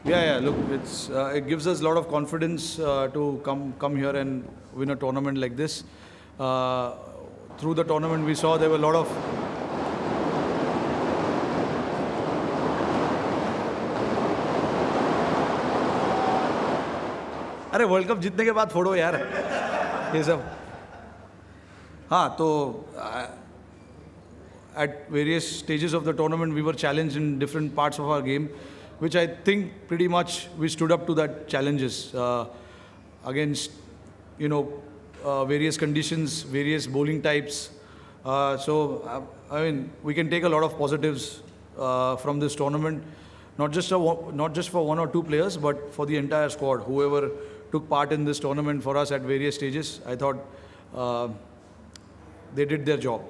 Yeah. Look, it gives us a lot of confidence to come here and win a tournament like this. Uh, Through the tournament, we saw there were a lot of. अरे world cup जीतने के बाद फोड़ो यार ये सब. हाँ तो at various stages of the tournament we were challenged in different parts of our game, which I think pretty much we stood up to that challenges against various conditions, various bowling types. I mean we can take a lot of positives from this tournament, not just for one or two players, but for the entire squad, whoever took part in this tournament for us at various stages. I thought they did their job.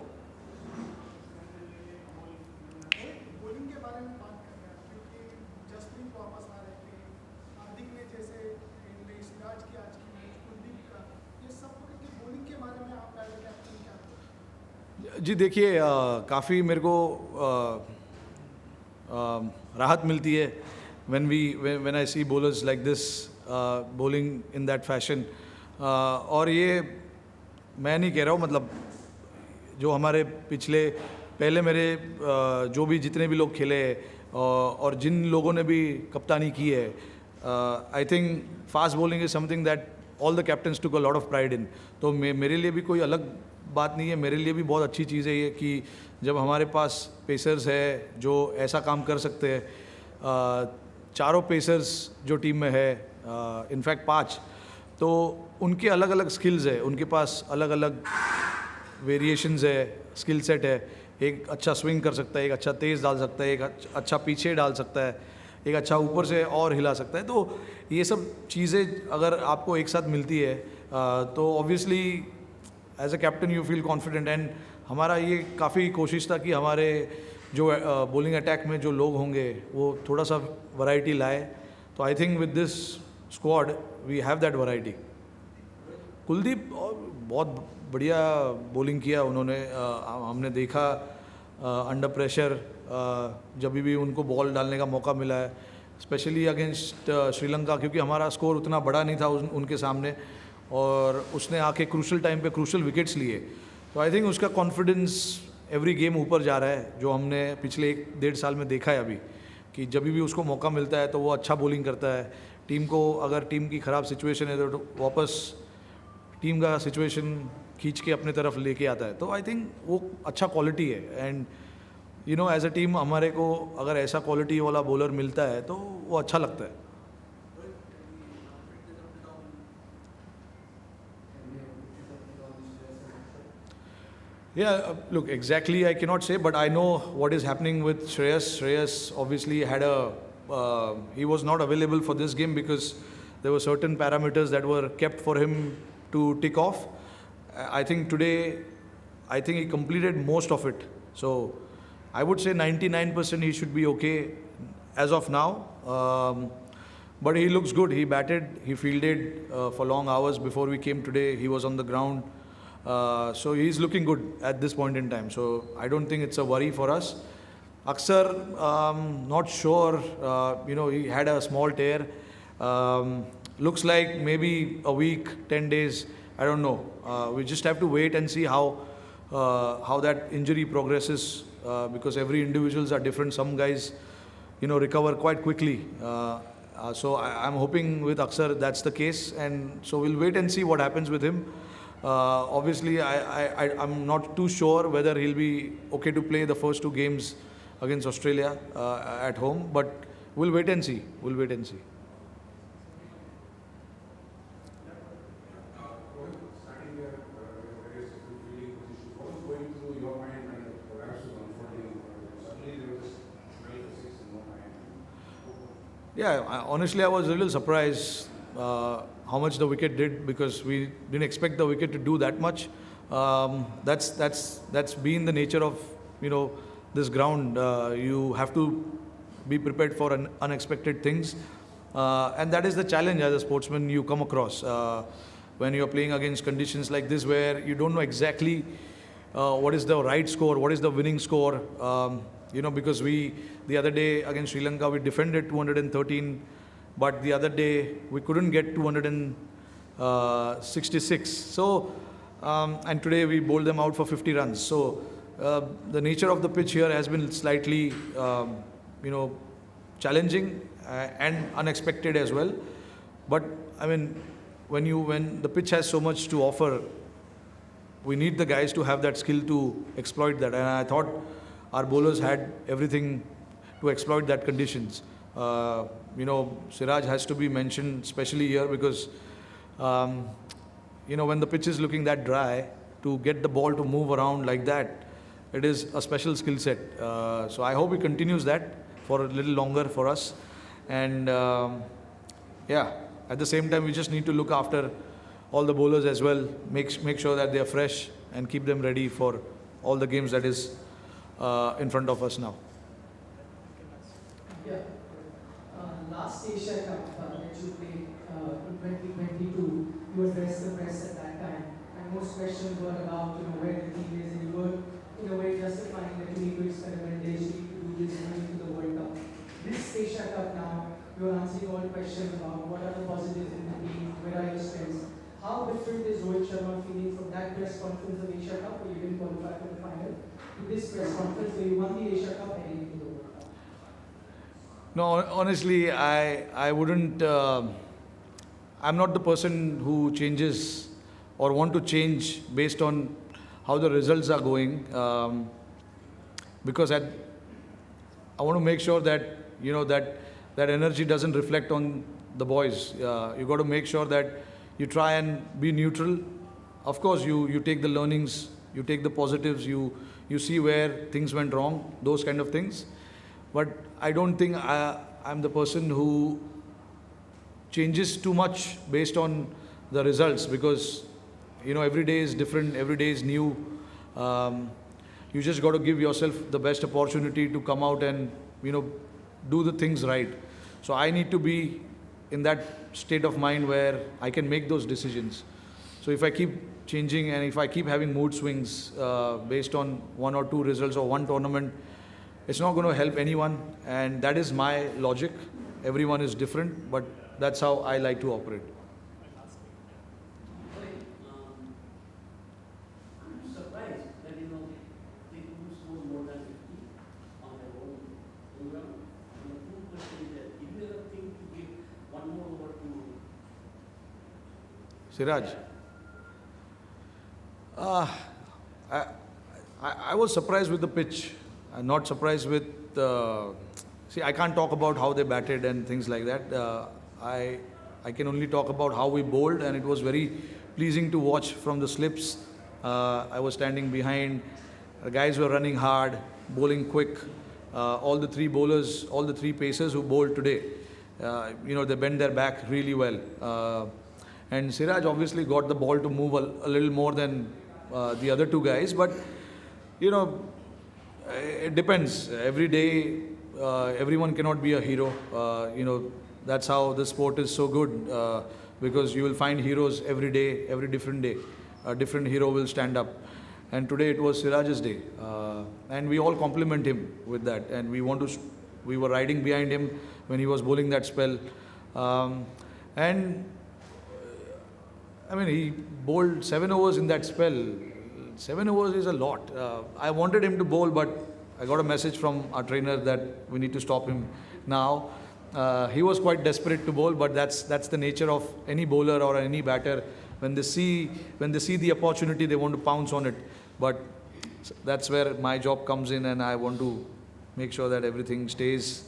जी देखिए काफ़ी मेरे को राहत मिलती है when I see bowlers like this bowling in that fashion. और ये मैं नहीं कह रहा हूँ, मतलब जो हमारे पहले मेरे जो भी जितने भी लोग खेले और जिन लोगों ने भी कप्तानी की है, I think fast bowling is something that all the captains took a lot of pride in. तो मेरे लिए भी कोई अलग बात नहीं है, मेरे लिए भी बहुत अच्छी चीज़ है ये कि जब हमारे पास पेसर्स है जो ऐसा काम कर सकते हैं. चारों पेसर्स जो टीम में है, इनफैक्ट 5, तो उनके अलग अलग स्किल्स है, उनके पास अलग अलग वेरिएशंस है, स्किल सेट है. एक अच्छा स्विंग कर सकता है, एक अच्छा तेज़ डाल सकता है, एक अच्छा पीछे डाल सकता है, एक अच्छा ऊपर से और हिला सकता है. तो ये सब चीज़ें अगर आपको एक साथ मिलती है तो obviously as a captain you feel confident. And हमारा ये काफ़ी कोशिश था कि हमारे जो बॉलिंग अटैक में जो लोग होंगे वो थोड़ा सा वैरायटी लाए. तो I think with this squad we have that variety. Kuldeep बहुत बढ़िया बॉलिंग किया उन्होंने. हमने देखा अंडर प्रेशर जब भी उनको बॉल डालने का मौका मिला है, स्पेशली अगेंस्ट श्रीलंका, क्योंकि हमारा स्कोर उतना बड़ा नहीं था उनके सामने, और उसने आके क्रूशल टाइम पे क्रूशल विकेट्स लिए. तो आई थिंक उसका कॉन्फिडेंस एवरी गेम ऊपर जा रहा है, जो हमने पिछले 1-1.5 साल में देखा है अभी, कि जब भी उसको मौका मिलता है तो वो अच्छा बॉलिंग करता है. टीम को अगर टीम की ख़राब सिचुएशन है तो वापस टीम का सिचुएशन खींच के अपने तरफ लेके आता है. तो आई थिंक वो अच्छा क्वालिटी है. एंड एज अ टीम हमारे को अगर ऐसा क्वालिटी वाला बॉलर मिलता है तो वो अच्छा लगता है. Yeah, look, exactly I cannot say, but I know what is happening with Shreyas. Shreyas obviously had he was not available for this game because there were certain parameters that were kept for him to tick off. I think today, he completed most of it. So I would say 99% he should be okay as of now. But he looks good. He batted, he fielded for long hours before we came today. He was on the ground. So he's looking good at this point in time. So I don't think it's a worry for us. Aksar, not sure. He had a small tear. Looks like maybe a week, 10 days. I don't know. We just have to wait and see how that injury progresses, because every individuals are different. Some guys, recover quite quickly. So I'm hoping with Aksar that's the case, and so we'll wait and see what happens with him. Obviously, I'm not too sure whether he'll be okay to play the first 2 games against Australia at home, but we'll wait and see. Yeah, honestly, I was a little surprised how much the wicket did, because we didn't expect the wicket to do that much. That's been the nature of this ground. You have to be prepared for unexpected things, and that is the challenge as a sportsman you come across when you are playing against conditions like this, where you don't know exactly what is the right score, what is the winning score. Because the other day against Sri Lanka we defended 213 but the other day we couldn't get 266. So, and today we bowled them out for 50 runs. So, the nature of the pitch here has been slightly, challenging and unexpected as well. But I mean, when the pitch has so much to offer, we need the guys to have that skill to exploit that. And I thought our bowlers had everything to exploit that conditions. Siraj has to be mentioned especially here because, when the pitch is looking that dry, to get the ball to move around like that, it is a special skill set. So I hope he continues that for a little longer for us. And at the same time, we just need to look after all the bowlers as well, make sure that they are fresh and keep them ready for all the games that is in front of us now. Yeah. Last Asia Cup that you played in 2022, you addressed the press at that time, and most questions were about where the team is, and you were in a way justifying that you need to experiment, they need to do this going into the World Cup. This Asia Cup now, you are answering all questions about what are the positives in the team, where are your strengths. How different is Rohit Sharma feeling from that press conference of Asia Cup where you didn't qualify for the final to this press conference where you won the Asia Cup heading into the World Cup? No, honestly, I wouldn't. I'm not the person who changes or want to change based on how the results are going, because I want to make sure that that energy doesn't reflect on the boys. You got to make sure that you try and be neutral. Of course, you take the learnings, you take the positives, you see where things went wrong, those kind of things. But I don't think I'm the person who changes too much based on the results, because every day is different, every day is new. You just got to give yourself the best opportunity to come out and do the things right. So I need to be in that state of mind where I can make those decisions. So if I keep changing and if I keep having mood swings based on one or two results or one tournament, it's not going to help anyone, and that is my logic. Everyone is different, but that's how I like to operate. I'm surprised that they couldn't score more than 50 on their own program. And the two question is that if you ever think to give one more over to Siraj. I was surprised with the pitch. I'm not surprised with. See, I can't talk about how they batted and things like that. I can only talk about how we bowled, and it was very pleasing to watch from the slips. I was standing behind. The guys were running hard, bowling quick. All the three bowlers, all the three pacers who bowled today, they bent their back really well. And Siraj obviously got the ball to move a little more than the other two guys, but it depends. Every day, everyone cannot be a hero. That's how the sport is so good, because you will find heroes every day, every different day. A different hero will stand up. And today it was Siraj's day. And we all compliment him with that. And we were riding behind him when he was bowling that spell. And I mean, he bowled 7 overs in that spell. 7 overs is a lot. I wanted him to bowl, but I got a message from our trainer that we need to stop him now. He was quite desperate to bowl, but that's the nature of any bowler or any batter. When they see the opportunity, they want to pounce on it. But that's where my job comes in, and I want to make sure that everything stays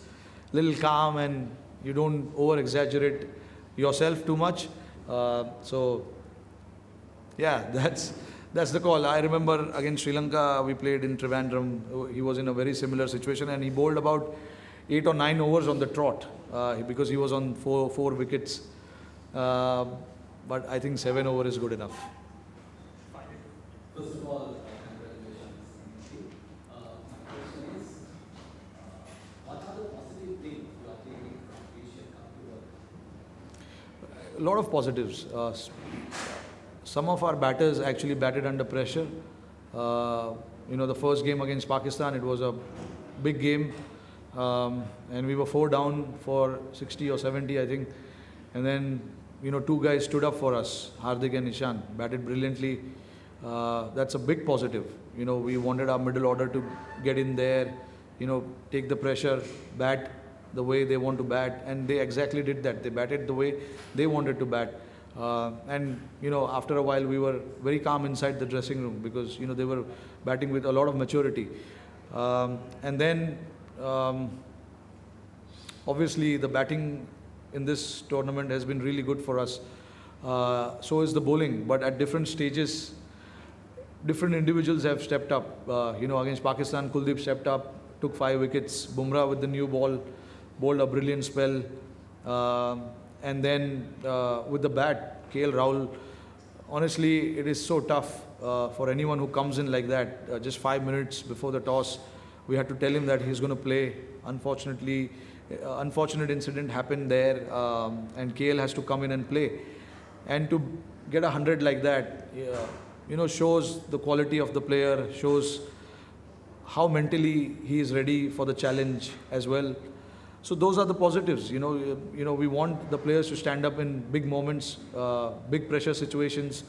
a little calm and you don't over-exaggerate yourself too much. So, yeah, that's the call. I remember against Sri Lanka, we played in Trivandrum. He was in a very similar situation, and he bowled about 8 or 9 overs on the trot because he was on four wickets. But I think 7 over is good enough. First of all, congratulations. My question is, what are the positive things you are taking from Asia Cup to work? A lot of positives. Some of our batters actually batted under pressure. The first game against Pakistan, it was a big game. and we were 4 down for 60 or 70, I think. And then, 2 guys stood up for us, Hardik and Ishan, batted brilliantly. That's a big positive. We wanted our middle order to get in there, take the pressure, bat the way they want to bat, and they exactly did that. They batted the way they wanted to bat. And after a while we were very calm inside the dressing room because they were batting with a lot of maturity. And then obviously the batting in this tournament has been really good for us. So is the bowling, but at different stages different individuals have stepped up. Against Pakistan, Kuldeep stepped up, took 5 wickets. Bumrah with the new ball bowled a brilliant spell. And then with the bat, KL Rahul, honestly, it is so tough for anyone who comes in like that. Just 5 minutes before the toss, we had to tell him that he's going to play. Unfortunately, unfortunate incident happened there, and KL has to come in and play. And to get 100 like that, shows the quality of the player, shows how mentally he is ready for the challenge as well. So those are the positives. We want the players to stand up in big moments, big pressure situations.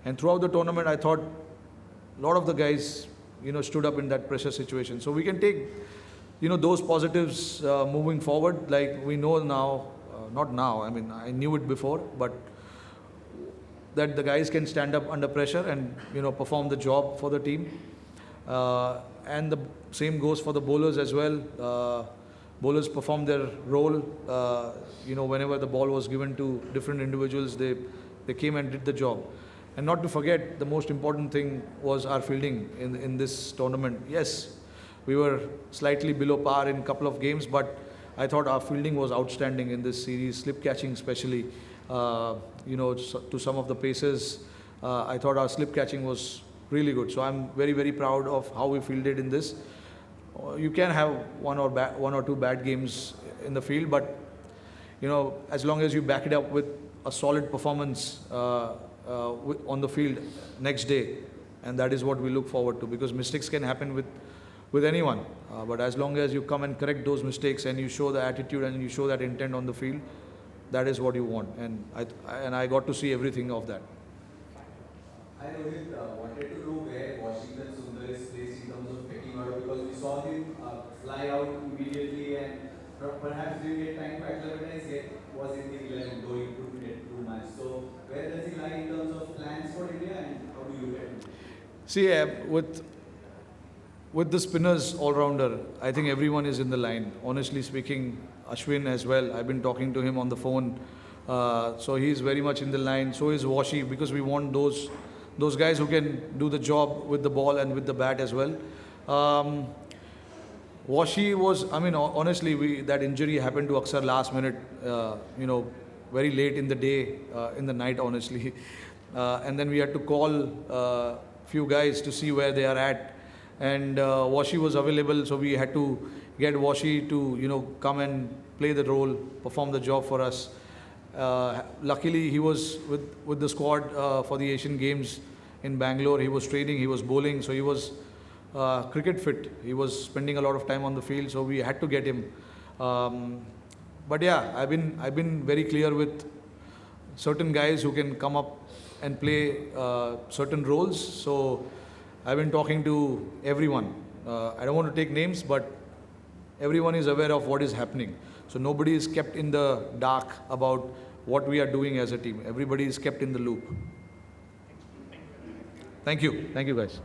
And throughout the tournament, I thought a lot of the guys, stood up in that pressure situation. So we can take, those positives moving forward. Like we know now, not now. I mean, I knew it before, but that the guys can stand up under pressure and perform the job for the team. And the same goes for the bowlers as well. Bowlers performed their role. Whenever the ball was given to different individuals, they came and did the job. And not to forget, the most important thing was our fielding in this tournament. Yes, we were slightly below par in a couple of games, but I thought our fielding was outstanding in this series, slip catching especially. To some of the paces, I thought our slip catching was really good. So I'm very, very proud of how we fielded in this. You can have one or two bad games in the field, but as long as you back it up with a solid performance on the field next day, and that is what we look forward to, because mistakes can happen with anyone, but as long as you come and correct those mistakes and you show the attitude and you show that intent on the field, that is what you want, and I got to see everything of that. I Rohit wanted to know where Washington Sundar is placed in terms of pecking order, because we saw him fly out immediately and perhaps didn't get time to acclimatize yet, was in the 11 going to get 2 matches. So where does he lie in terms of plans for India, and how do you look at him? See, with the spinners all-rounder, I think everyone is in the line. Honestly speaking, Ashwin as well, I've been talking to him on the phone. So he's very much in the line. So is Washi, because we want those guys who can do the job with the ball and with the bat as well. Washi was, honestly, that injury happened to Aksar last minute, very late in the day, in the night, honestly. And then we had to call few guys to see where they are at. And Washi was available, so we had to get Washi to, come and play the role, perform the job for us. Luckily, he was with the squad for the Asian Games in Bangalore. He was training, he was bowling, so he was cricket fit. He was spending a lot of time on the field, so we had to get him. But yeah, I've been very clear with certain guys who can come up and play certain roles. So I've been talking to everyone. I don't want to take names, but everyone is aware of what is happening. So nobody is kept in the dark about what we are doing as a team. Everybody is kept in the loop. Thank you. Thank you, guys.